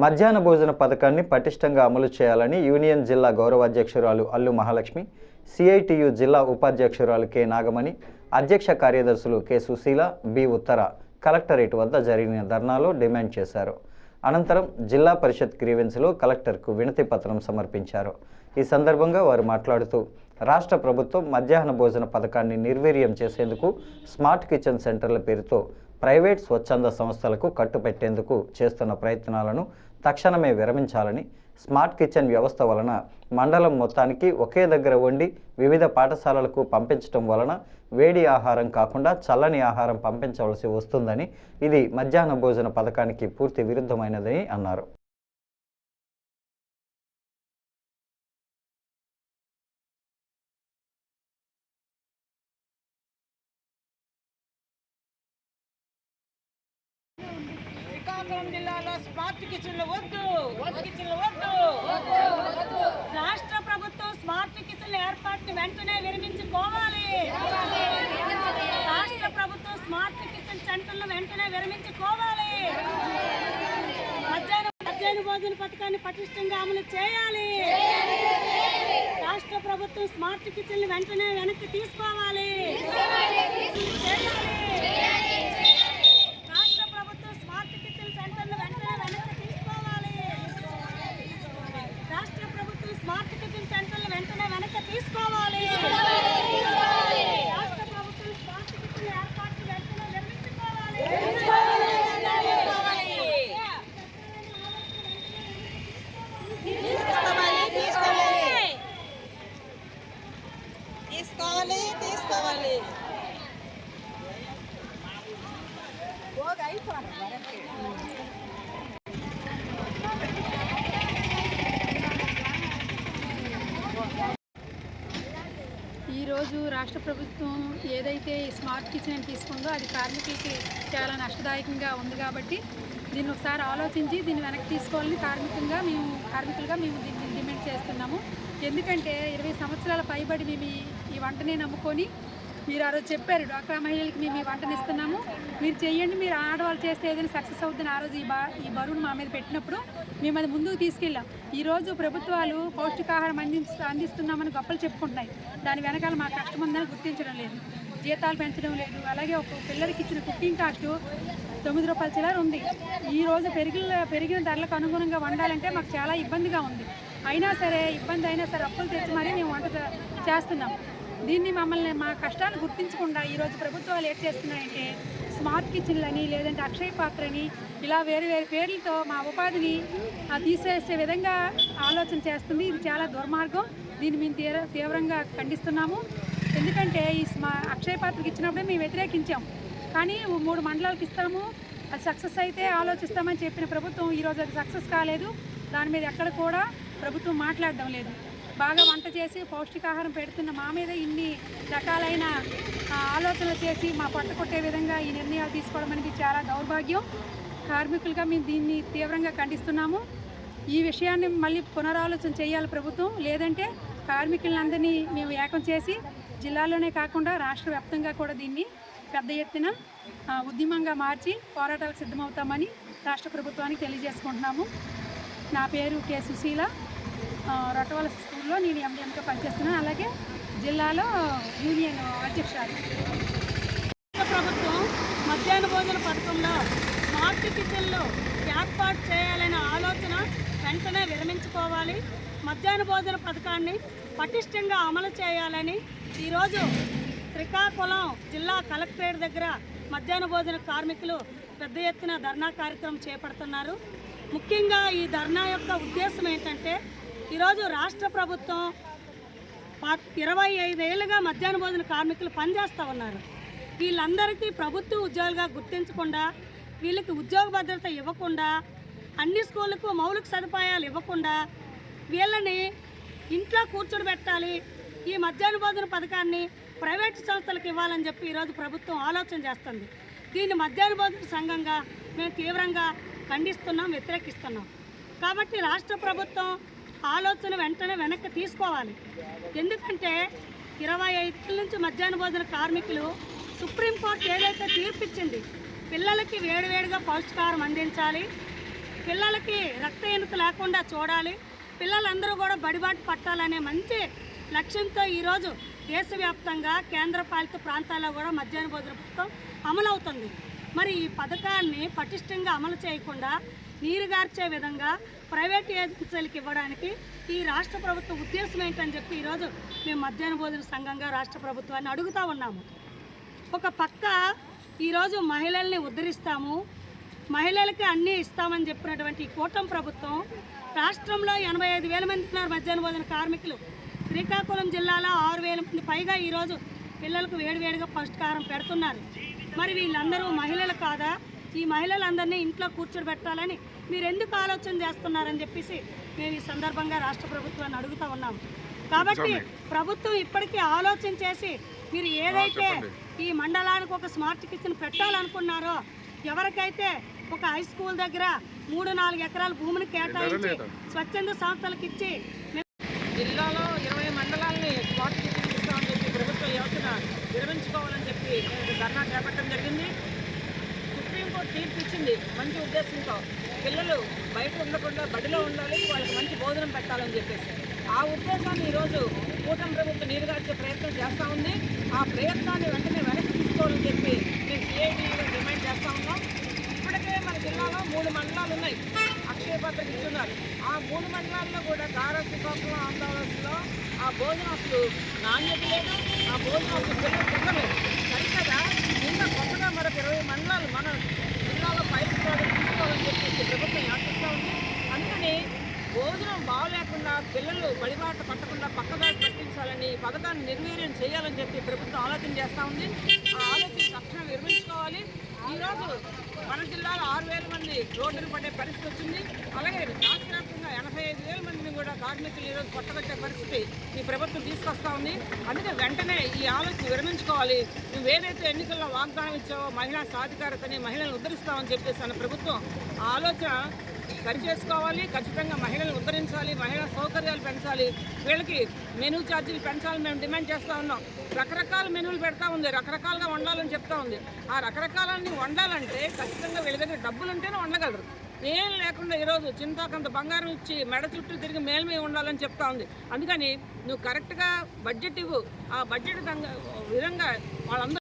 మధ్యాహ్న భోజన పథకాన్ని పటిష్టంగా అమలు చేయాలని యూనియన్ జిల్లా గౌరవ అధ్యక్షురాలు అల్లు మహాలక్ష్మి, సిఐటియు జిల్లా ఉపాధ్యక్షురాలు కె నాగమణి, అధ్యక్ష కార్యదర్శులు కె సుశీల, బి ఉత్తర కలెక్టరేట్ వద్ద జరిగిన ధర్నాలో డిమాండ్ చేశారు. అనంతరం జిల్లా పరిషత్ గ్రీవెన్స్లో కలెక్టర్కు వినతి పత్రం సమర్పించారు. ఈ సందర్భంగా వారు మాట్లాడుతూ రాష్ట్ర ప్రభుత్వం మధ్యాహ్న భోజన పథకాన్ని నిర్వీర్యం చేసేందుకు స్మార్ట్ కిచెన్ సెంటర్ల పేరుతో ప్రైవేట్ స్వచ్ఛంద సంస్థలకు కట్టుపెట్టేందుకు చేస్తున్న ప్రయత్నాలను తక్షణమే విరమించాలని, స్మార్ట్ కిచెన్ వ్యవస్థ వలన మండలం మొత్తానికి ఒకే దగ్గర వండి వివిధ పాఠశాలలకు పంపించడం వలన వేడి ఆహారం కాకుండా చల్లని ఆహారం పంపించవలసి వస్తుందని, ఇది మధ్యాహ్న భోజన పథకానికి పూర్తి విరుద్ధమైనదని అన్నారు. శ్రీకాకుళం జిల్లాలో స్మార్ట్ కిచెన్లు వద్దు. రాష్ట్ర ప్రభుత్వం స్మార్ట్ కిచెన్ల ఏర్పాటుని వెంటనే విరమించుకోవాలి. రాష్ట్ర ప్రభుత్వం స్మార్ట్ కిచెన్ సెంటర్లు వెంటనే విరమించుకోవాలి. మధ్యాహ్న భోజన పథకాన్ని పటిష్టంగా అమలు చేయాలి. రాష్ట్ర ప్రభుత్వం స్మార్ట్ కిచెన్లు వెంటనే వెనక్కి తీసుకోవాలి. తీసుకోవాలి. ఈరోజు రాష్ట్ర ప్రభుత్వం ఏదైతే స్మార్ట్ కిచెన్ తీసుకుందో అది కార్మికులకి చాలా నష్టదాయకంగా ఉంది కాబట్టి దీన్ని ఒకసారి ఆలోచించి దీన్ని వెనక్కి తీసుకోవాలని కార్మికులుగా మేము దీన్ని డిమాండ్ చేస్తున్నాము. ఎందుకంటే 20 సంవత్సరాల పైబడి మేము ఈ వంటనే నమ్ముకొని, మీరు ఆ రోజు చెప్పారు డ్వాక్రా మహిళలకి మేము ఈ వంటని ఇస్తున్నాము, మీరు చేయండి, మీరు ఆడవాళ్ళు చేస్తే ఏదైనా సక్సెస్ అవుతుందని ఆ రోజు ఈ బరువును మా మీద పెట్టినప్పుడు మేము అది ముందుకు తీసుకెళ్ళాం. ఈరోజు ప్రభుత్వాలు పౌష్టికాహారం అందిస్తున్నామని గొప్పలు చెప్పుకుంటున్నాయి. దాని వెనకాల మా కష్టం ఉందని గుర్తించడం లేదు, జీతాలు పెంచడం లేదు. అలాగే ఒక పిల్లలకి ఇచ్చిన కుకింగ్ కాస్ట్ 9 రూపాయల చిల్లర ఉంది. ఈరోజు పెరిగిన ధరలకు అనుగుణంగా వండాలంటే మాకు చాలా ఇబ్బందిగా ఉంది. అయినా సరే అప్పులు తెచ్చి మరీ మేము వంట చేస్తున్నాం. దీన్ని మా కష్టాలు గుర్తించకుండా ఈరోజు ప్రభుత్వాలు ఏం చేస్తున్నాయంటే స్మార్ట్ కిచెన్లని, లేదంటే అక్షయ పాత్రని, ఇలా వేరు పేర్లతో మా ఉపాధిని తీసేసే విధంగా ఆలోచన చేస్తుంది. ఇది చాలా దుర్మార్గం. దీన్ని మేము తీవ్రంగా ఖండిస్తున్నాము. ఎందుకంటే ఈ అక్షయ పాత్రకి ఇచ్చినప్పుడే మేము వ్యతిరేకించాం. కానీ 3 మండలాలకు ఇస్తాము, అది సక్సెస్ అయితే ఆలోచిస్తామని చెప్పిన ప్రభుత్వం ఈరోజు అది సక్సెస్ కాలేదు. దాని మీద ఎక్కడ కూడా ప్రభుత్వం మాట్లాడడం లేదు. బాగా వంట చేసి పౌష్టికాహారం పెడుతున్న మా మీద ఇన్ని రకాలైన ఆలోచనలు చేసి మా పొట్ట కొట్టే విధంగా ఈ నిర్ణయాలు తీసుకోవడం అనేది చాలా దౌర్భాగ్యం. కార్మికులుగా మేము దీన్ని తీవ్రంగా ఖండిస్తున్నాము. ఈ విషయాన్ని మళ్ళీ పునరాలోచన చేయాలి ప్రభుత్వం. లేదంటే కార్మికులందరినీ మేము ఏకం చేసి జిల్లాలోనే కాకుండా రాష్ట్ర వ్యాప్తంగా కూడా దీన్ని పెద్ద ఎత్తున ఉద్యమంగా మార్చి పోరాటాలకు సిద్ధమవుతామని రాష్ట్ర ప్రభుత్వానికి తెలియజేసుకుంటున్నాము. నా పేరు కె సుశీల, రొట్టవల స్కూల్లో నేను ఎండిఎంగా పనిచేస్తున్నాను. అలాగే జిల్లాలో యూనియన్ అధ్యక్షురాలు. ప్రభుత్వం మధ్యాహ్న భోజన పథకంలో స్మార్ట్ కిచెన్లు ఏర్పాటు చేయాలనే ఆలోచన వెంటనే విరమించుకోవాలి. మధ్యాహ్న భోజన పథకాన్ని పటిష్టంగా అమలు చేయాలని ఈరోజు శ్రీకాకుళం జిల్లా కలెక్టరేట్ దగ్గర మధ్యాహ్న భోజన కార్మికులు పెద్ద ఎత్తున ధర్నా కార్యక్రమం చేపడుతున్నారు. ముఖ్యంగా ఈ ధర్నా యొక్క ఉద్దేశం ఏంటంటే, ఈరోజు రాష్ట్ర ప్రభుత్వం 25 ఏళ్ళుగా మధ్యాహ్న భోజన కార్మికులు పనిచేస్తూ ఉన్నారు. వీళ్ళందరికీ ప్రభుత్వ ఉద్యోగులుగా గుర్తించకుండా, వీళ్ళకి ఉద్యోగ భద్రత ఇవ్వకుండా, అన్ని స్కూళ్ళకు మౌలిక సదుపాయాలు ఇవ్వకుండా వీళ్ళని ఇంట్లో కూర్చోబెట్టాలి, ఈ మధ్యాహ్న భోజన పథకాన్ని ప్రైవేటు సంస్థలకు ఇవ్వాలని చెప్పి ఈరోజు ప్రభుత్వం ఆలోచన చేస్తుంది. దీన్ని మధ్యాహ్న భోజన సంఘంగా మేము తీవ్రంగా ఖండిస్తున్నాం, వ్యతిరేకిస్తున్నాం. కాబట్టి రాష్ట్ర ప్రభుత్వం ఆలోచన వెంటనే వెనక్కి తీసుకోవాలి. ఎందుకంటే 25 ఏళ్ళ నుంచి మధ్యాహ్న భోజన కార్మికులు సుప్రీంకోర్టు ఏదైతే తీర్పిచ్చింది, పిల్లలకి వేడివేడిగా పౌష్టికాహారం అందించాలి, పిల్లలకి రక్తహీనత లేకుండా చూడాలి, పిల్లలందరూ కూడా బడిబాటు పట్టాలనే మంచి లక్ష్యంతో ఈరోజు దేశవ్యాప్తంగా కేంద్రపాలిత ప్రాంతాల్లో కూడా మధ్యాహ్న భోజన పథకం అమలవుతుంది. మరి ఈ పథకాన్ని పటిష్టంగా అమలు చేయకుండా నీరుగార్చే విధంగా ప్రైవేట్ ఏజెన్సీలకు ఇవ్వడానికి ఈ రాష్ట్ర ప్రభుత్వ ఉద్దేశం ఏంటని చెప్పి ఈరోజు మేము మధ్యాహ్న భోజన సంఘంగా రాష్ట్ర ప్రభుత్వాన్ని అడుగుతూ ఉన్నాము. ఒక పక్క ఈరోజు మహిళల్ని ఉద్ధరిస్తాము, మహిళలకి అన్నీ ఇస్తామని చెప్పినటువంటి ఈ కూటమి ప్రభుత్వం రాష్ట్రంలో 85,000 మంది ఉన్నారు మధ్యాహ్న భోజన కార్మికులు. శ్రీకాకుళం జిల్లాలో 6,000 మంది పైగా ఈరోజు పిల్లలకు వేడివేడిగా పౌష్టికాహారం పెడుతున్నారు. మరి వీళ్ళందరూ మహిళలు కాదా? ఈ మహిళలందరినీ ఇంట్లో కూర్చోబెట్టాలని మీరు ఎందుకు ఆలోచన చేస్తున్నారని చెప్పేసి మేము ఈ సందర్భంగా రాష్ట్ర ప్రభుత్వాన్ని అడుగుతూ ఉన్నాము. కాబట్టి ప్రభుత్వం ఇప్పటికీ ఆలోచన చేసి మీరు ఏదైతే ఈ మండలానికి ఒక స్మార్ట్ కిచెన్ పెట్టాలనుకున్నారో, ఎవరికైతే ఒక హై స్కూల్ దగ్గర 3-4 ఎకరాల భూమిని కేటాయించి స్వచ్ఛంద సంస్థలకు ఇచ్చి జిల్లాలో 20 మండలాల్ని స్మార్ట్ కిచెన్ ఇస్తామని చెప్పి ప్రభుత్వ యోచన విరమించుకోవాలని చెప్పి నేను ధర్నా చేపట్టడం జరిగింది. సుప్రీంకోర్టు తీర్పు ఇచ్చింది మంచి ఉద్దేశంతో, పిల్లలు బయట ఉండకుండా బడిలో ఉండాలి, వాళ్ళకి మంచి భోజనం పెట్టాలని చెప్పేసి. ఆ ఉద్దేశాన్ని ఈరోజు కూటమి ప్రభుత్వం నీరుగార్చే ప్రయత్నం చేస్తూ ఉంది. ఆ ప్రయత్నాన్ని వెంటనే వెనక్కి తీసుకోవాలని చెప్పి మేము సిఐటిగా డిమాండ్ చేస్తూ ఉన్నాం. ఇప్పటికే మన జిల్లాలో 3 మండలాలు ఉన్నాయి, అక్షయ పత్రిక ఇస్తున్నారు. ఆ 3 మండలాల్లో కూడా గారా శ్రీకాకుళం ఆంధ్రప్రదేశ్లో ఆ భోజనం అసలు నాణ్యత లేదు, ఆ భోజనం అసలు పిల్లలు తినలేదు. సరికదా ఇంకా కొత్తగా మరొక 20 మండలాలు మన జిల్లాలో పైలట్ ప్రాజెక్ట్ తీసుకోవాలని చెప్పేసి ప్రభుత్వం యాచిస్తూ ఉంది. అందుకని భోజనం బాగలేకుండా పిల్లలు బడిబాట పట్టకుండా పక్కదారి పట్టించాలని, పథకాన్ని నిర్వీర్యం చేయాలని చెప్పి ప్రభుత్వం ఆలోచన చేస్తూ ఉంది. ఆ ఆలోచన తక్షణం నిర్వహించుకోవాలి. ఈరోజు మన జిల్లాలో 6,000 మంది రోడ్డును పడే పరిస్థితి వచ్చింది. అలాగే రాష్ట్ర వ్యాప్తంగా 85,000 మందిని కూడా కార్మికులు ఈరోజు కొట్టగొట్టే పరిస్థితి ఈ ప్రభుత్వం తీసుకొస్తా ఉంది. అందుకే వెంటనే ఈ ఆలోచన విరమించుకోవాలి. నువ్వు ఏదైతే ఎన్నికల్లో వాగ్దానం ఇచ్చావో మహిళా సాధికారతని, మహిళలను ఉద్ధరిస్తామని చెప్పేసి అన్న ప్రభుత్వం ఆ ఆలోచన సరిచేసుకోవాలి. ఖచ్చితంగా మహిళలను ఉద్ధరించాలి, మహిళా సౌకర్యాలు పెంచాలి, వీళ్ళకి మెనూ ఛార్జీలు పెంచాలని మేము డిమాండ్ చేస్తూ ఉన్నాం. రకరకాల మెనూలు పెడతా ఉంది, రకరకాలుగా వండాలని చెప్తా ఉంది. ఆ రకరకాలన్నీ వండాలంటే ఖచ్చితంగా వీళ్ళ దగ్గర డబ్బులు ఉంటేనే వండగలరు. ఏం లేకుండా ఈరోజు చింతాకంత బంగారం ఇచ్చి మెడ చుట్టూ తిరిగి మేల్మే ఉండాలని చెప్తా ఉంది. అందుకని నువ్వు కరెక్ట్గా బడ్జెట్ ఇవ్వు, ఆ బడ్జెట్ విధంగా వాళ్ళందరూ